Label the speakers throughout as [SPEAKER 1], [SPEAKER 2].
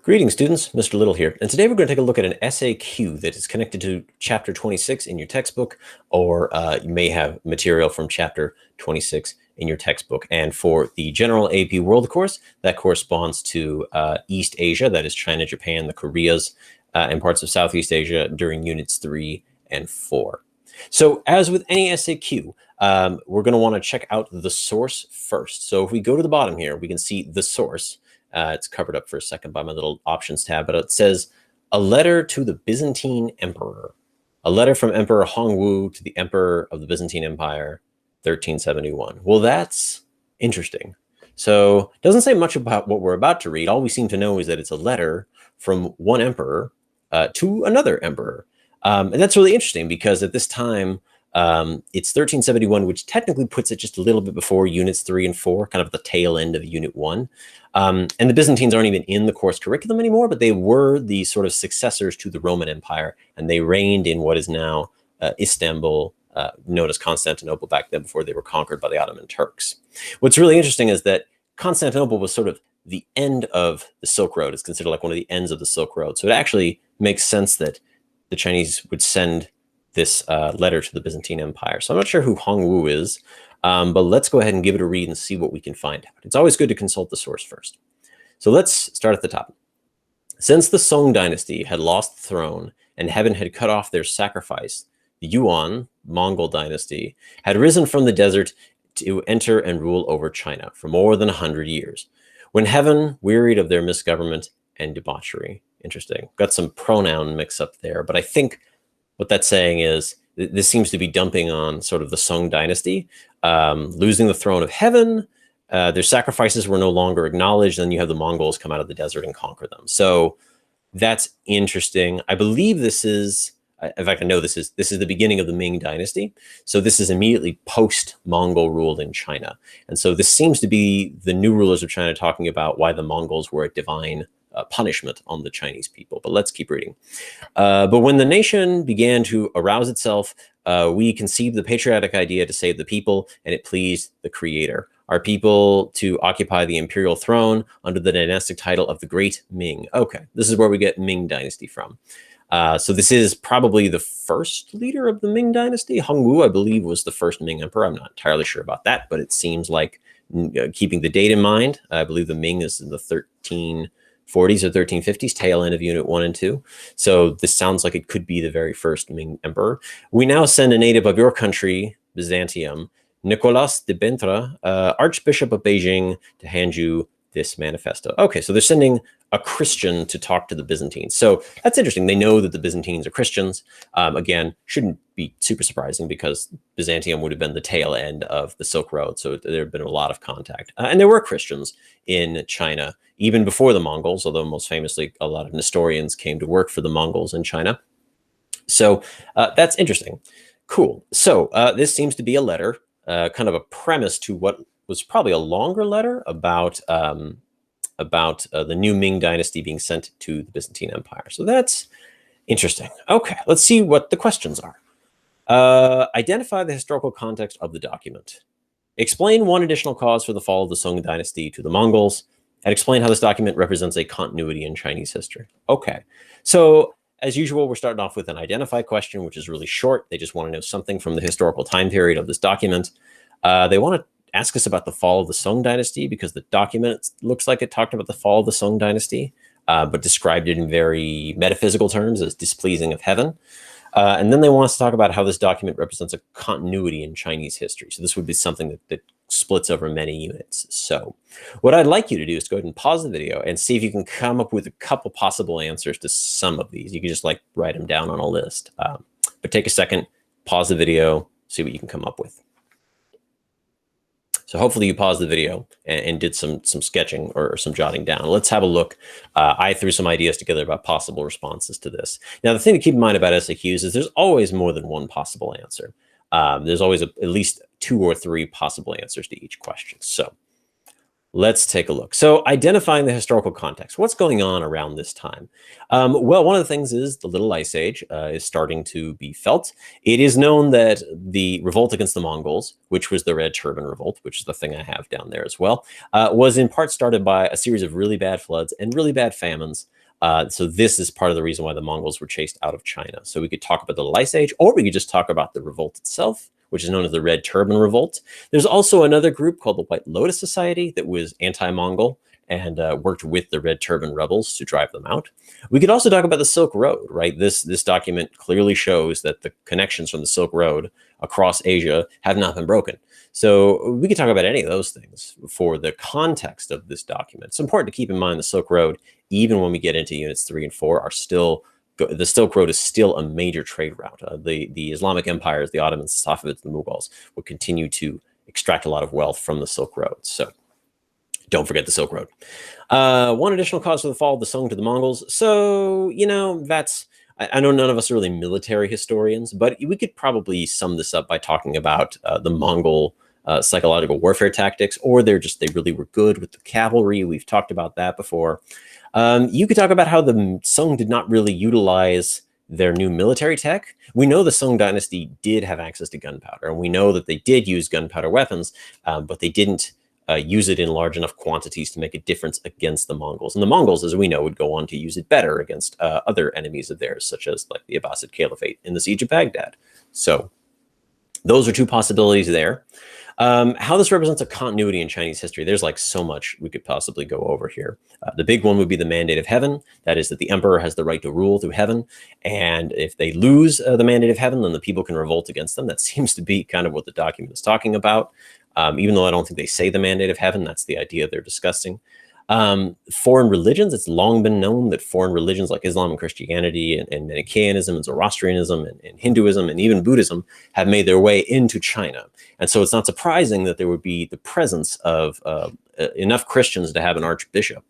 [SPEAKER 1] Greetings, students. Mr. Little here, and today we're going to take a look at an SAQ that is connected to Chapter 26 in your textbook, or you may have material from Chapter 26 in your textbook. And for the general AP World course, that corresponds to East Asia, that is China, Japan, the Koreas, and parts of Southeast Asia during Units 3 and 4. So as with any SAQ, we're going to want to check out the source first. So if we go to the bottom here, we can see the source. It's covered up for a second by my little options tab, but it says a letter to the Byzantine Emperor, a letter from Emperor Hongwu to the Emperor of the Byzantine Empire, 1371. Well, that's interesting. So it doesn't say much about what we're about to read. All we seem to know is that it's a letter from one emperor to another emperor. And that's really interesting because at this time, it's 1371, which technically puts it just a little bit before Units 3 and 4, kind of the tail end of Unit 1. And the Byzantines aren't even in the course curriculum anymore, but they were the sort of successors to the Roman Empire, and they reigned in what is now Istanbul, known as Constantinople back then before they were conquered by the Ottoman Turks. What's really interesting is that Constantinople was sort of the end of the Silk Road. It's considered like one of the ends of the Silk Road. So it actually makes sense that the Chinese would send this letter to the Byzantine Empire. So I'm not sure who Hongwu is, but let's go ahead and give it a read and see what we can find out. It's always good to consult the source first. So let's start at the top. Since the Song dynasty had lost the throne and heaven had cut off their sacrifice, the Yuan, Mongol dynasty, had risen from the desert to enter and rule over China for more than 100 years. When heaven wearied of their misgovernment and debauchery. Interesting. Got some pronoun mix up there, but I think what that's saying is this seems to be dumping on sort of the Song dynasty, losing the throne of heaven. Their sacrifices were no longer acknowledged. Then you have the Mongols come out of the desert and conquer them. So that's interesting. I believe this is, in fact, I know this is the beginning of the Ming Dynasty. So this is immediately post-Mongol ruled in China. And so this seems to be the new rulers of China talking about why the Mongols were a divine punishment on the Chinese people. But let's keep reading. But when the nation began to arouse itself, we conceived the patriotic idea to save the people, and it pleased the Creator, our people, to occupy the imperial throne under the dynastic title of the Great Ming. Okay, this is where we get Ming Dynasty from. So this is probably the first leader of the Ming Dynasty. Hongwu, I believe, was the first Ming emperor. I'm not entirely sure about that, but it seems like, keeping the date in mind, I believe the Ming is in the 1340s or 1350s, tail end of Unit 1 and 2. So this sounds like it could be the very first Ming emperor. We now send a native of your country, Byzantium, Nicolas de Bentra, Archbishop of Beijing, to hand you this manifesto. Okay, so they're sending a Christian to talk to the Byzantines. So that's interesting. They know that the Byzantines are Christians. Again, shouldn't be super surprising because Byzantium would have been the tail end of the Silk Road. So there have been a lot of contact. And there were Christians in China, even before the Mongols, although most famously, a lot of Nestorians came to work for the Mongols in China. So that's interesting. Cool. So this seems to be a letter, kind of a premise to what was probably a longer letter about the new Ming Dynasty being sent to the Byzantine Empire. So that's interesting. Okay, let's see what the questions are. Identify the historical context of the document. Explain one additional cause for the fall of the Song Dynasty to the Mongols, and explain how this document represents a continuity in Chinese history. Okay, so as usual, we're starting off with an identify question, which is really short. They just want to know something from the historical time period of this document. They want to ask us about the fall of the Song Dynasty because the document looks like it talked about the fall of the Song Dynasty, but described it in very metaphysical terms as displeasing of heaven. And then they want us to talk about how this document represents a continuity in Chinese history. So this would be something that splits over many units. So what I'd like you to do is go ahead and pause the video and see if you can come up with a couple possible answers to some of these. You can just like write them down on a list. But take a second, pause the video, see what you can come up with. So hopefully you paused the video and did some sketching or some jotting down. Let's have a look. I threw some ideas together about possible responses to this. Now, the thing to keep in mind about SAQs is there's always more than one possible answer. There's always at least 2 or 3 possible answers to each question. So Let's take a look. So identifying the historical context. What's going on around this time? Well, one of the things is the Little Ice Age is starting to be felt. It is known that the revolt against the Mongols, which was the Red Turban Revolt, which is the thing I have down there as well, was in part started by a series of really bad floods and really bad famines. So this is part of the reason why the Mongols were chased out of China. So we could talk about the Little Ice Age, or we could just talk about the revolt itself, which is known as the Red Turban Revolt. There's also another group called the White Lotus Society that was anti-Mongol and worked with the Red Turban rebels to drive them out. We could also talk about the Silk Road, right? This document clearly shows that the connections from the Silk Road across Asia have not been broken. So we could talk about any of those things for the context of this document. It's important to keep in mind the Silk Road, even when we get into units 3 and 4, are still the Silk Road is still a major trade route. The Islamic empires, the Ottomans, the Safavids, the Mughals, will continue to extract a lot of wealth from the Silk Road. So don't forget the Silk Road. One additional cause for the fall of the Song to the Mongols. So, you know, I know none of us are really military historians, but we could probably sum this up by talking about the Mongol psychological warfare tactics, or they really were good with the cavalry. We've talked about that before. You could talk about how the Song did not really utilize their new military tech. We know the Song dynasty did have access to gunpowder, and we know that they did use gunpowder weapons, but they didn't use it in large enough quantities to make a difference against the Mongols. And the Mongols, as we know, would go on to use it better against other enemies of theirs, such as like the Abbasid Caliphate in the Siege of Baghdad. So those are two possibilities there. How this represents a continuity in Chinese history. There's like so much we could possibly go over here. The big one would be the mandate of heaven. That is that the emperor has the right to rule through heaven. And if they lose the mandate of heaven, then the people can revolt against them. That seems to be kind of what the document is talking about. Even though I don't think they say the mandate of heaven, that's the idea they're discussing. Foreign religions, it's long been known that foreign religions like Islam and Christianity and Manichaeanism and Zoroastrianism and Hinduism and even Buddhism have made their way into China. And so it's not surprising that there would be the presence of enough Christians to have an archbishop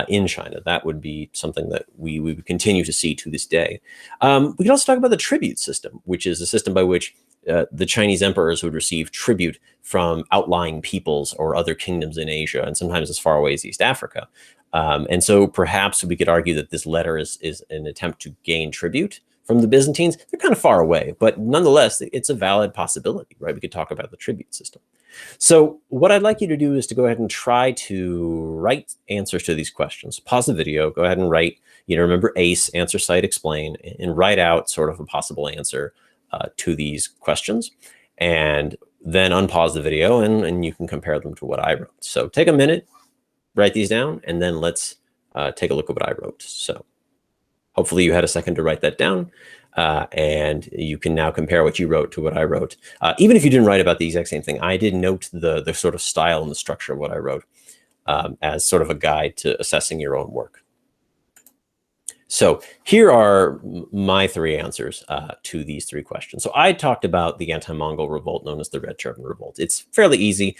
[SPEAKER 1] in China. That would be something that we would continue to see to this day. We can also talk about the tribute system, which is a system by which the Chinese emperors would receive tribute from outlying peoples or other kingdoms in Asia, and sometimes as far away as East Africa. And so perhaps we could argue that this letter is an attempt to gain tribute from the Byzantines. They're kind of far away, but nonetheless, it's a valid possibility, right? We could talk about the tribute system. So what I'd like you to do is to go ahead and try to write answers to these questions. Pause the video, go ahead and write, remember ACE, answer, cite, explain, and write out sort of a possible answer to these questions, and then unpause the video and you can compare them to what I wrote. So take a minute, write these down, and then let's take a look at what I wrote. So hopefully you had a second to write that down, and you can now compare what you wrote to what I wrote. Even if you didn't write about the exact same thing, I did note the sort of style and the structure of what I wrote as sort of a guide to assessing your own work. So here are my three answers to these three questions. So I talked about the anti-Mongol revolt known as the Red Turban Revolt. It's fairly easy.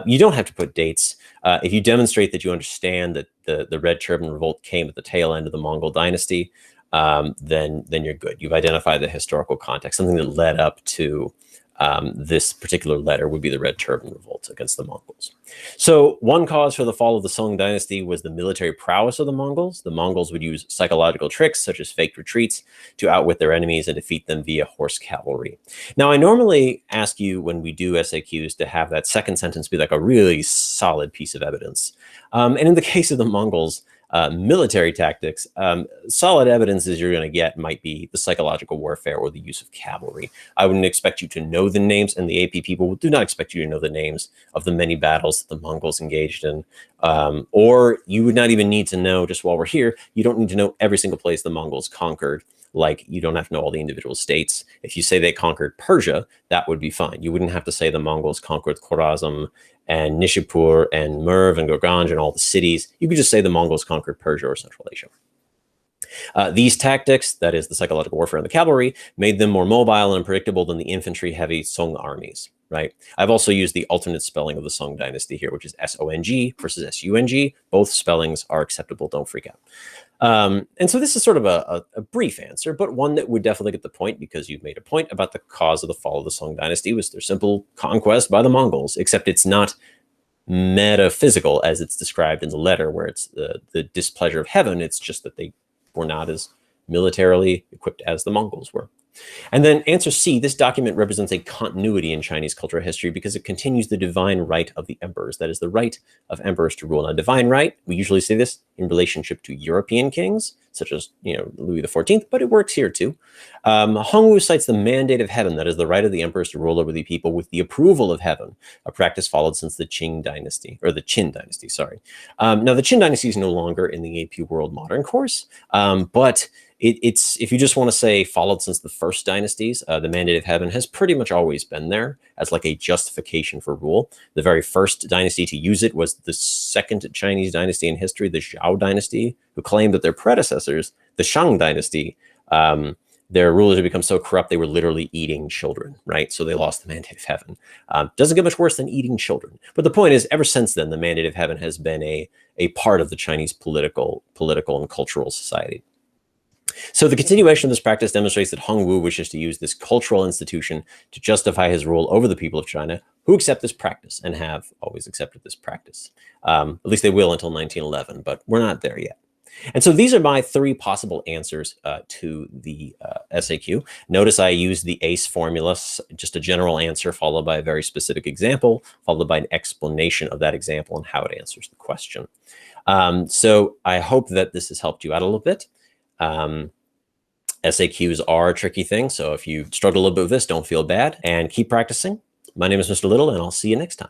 [SPEAKER 1] You don't have to put dates. If you demonstrate that you understand that the Red Turban Revolt came at the tail end of the Mongol dynasty, then you're good. You've identified the historical context. Something that led up to this particular letter would be the Red Turban Revolt against the Mongols. So one cause for the fall of the Song dynasty was the military prowess of the Mongols. The Mongols would use psychological tricks such as fake retreats to outwit their enemies and defeat them via horse cavalry. Now, I normally ask you when we do SAQs to have that second sentence be like a really solid piece of evidence. And in the case of the Mongols, military tactics, solid evidences you're going to get might be the psychological warfare or the use of cavalry. I wouldn't expect you to know the names, and the AP people do not expect you to know the names of the many battles that the Mongols engaged in. Or you would not even need to know, just while we're here, you don't need to know every single place the Mongols conquered. Like, you don't have to know all the individual states. If you say they conquered Persia, that would be fine. You wouldn't have to say the Mongols conquered Khorazm and Nishapur and Merv and Gorganj and all the cities. You could just say the Mongols conquered Persia or Central Asia. These tactics, that is the psychological warfare and the cavalry, made them more mobile and unpredictable than the infantry-heavy Song armies, right? I've also used the alternate spelling of the Song dynasty here, which is S-O-N-G versus S-U-N-G. Both spellings are acceptable. Don't freak out. And so this is sort of a brief answer, but one that would definitely get the point, because you've made a point about the cause of the fall of the Song dynasty was their simple conquest by the Mongols, except it's not metaphysical as it's described in the letter, where it's the displeasure of heaven. It's just that they were not as militarily equipped as the Mongols were. And then answer C, this document represents a continuity in Chinese cultural history because it continues the divine right of the emperors. That is the right of emperors to rule. Now, divine right, we usually say this in relationship to European kings, such as, Louis XIV, but it works here too. Hongwu cites the mandate of heaven, that is the right of the emperors to rule over the people with the approval of heaven, a practice followed since the Qin dynasty, sorry. Now, the Qin dynasty is no longer in the AP World Modern course, but it's if you just want to say followed since the first dynasties, the mandate of heaven has pretty much always been there as like a justification for rule. The very first dynasty to use it was the second Chinese dynasty in history, the Zhao dynasty, who claimed that their predecessors, the Shang dynasty, their rulers had become so corrupt they were literally eating children, right? So they lost the mandate of heaven. Doesn't get much worse than eating children. But the point is, ever since then, the mandate of heaven has been a part of the Chinese political and cultural society. So the continuation of this practice demonstrates that Hongwu wishes to use this cultural institution to justify his rule over the people of China, who accept this practice and have always accepted this practice. At least they will until 1911, but we're not there yet. And so these are my 3 possible answers to the SAQ. Notice I used the ACE formula, just a general answer followed by a very specific example, followed by an explanation of that example and how it answers the question. So I hope that this has helped you out a little bit. SAQs are a tricky thing, so if you struggle a little bit with this, don't feel bad and keep practicing. My name is Mr. Little, and I'll see you next time.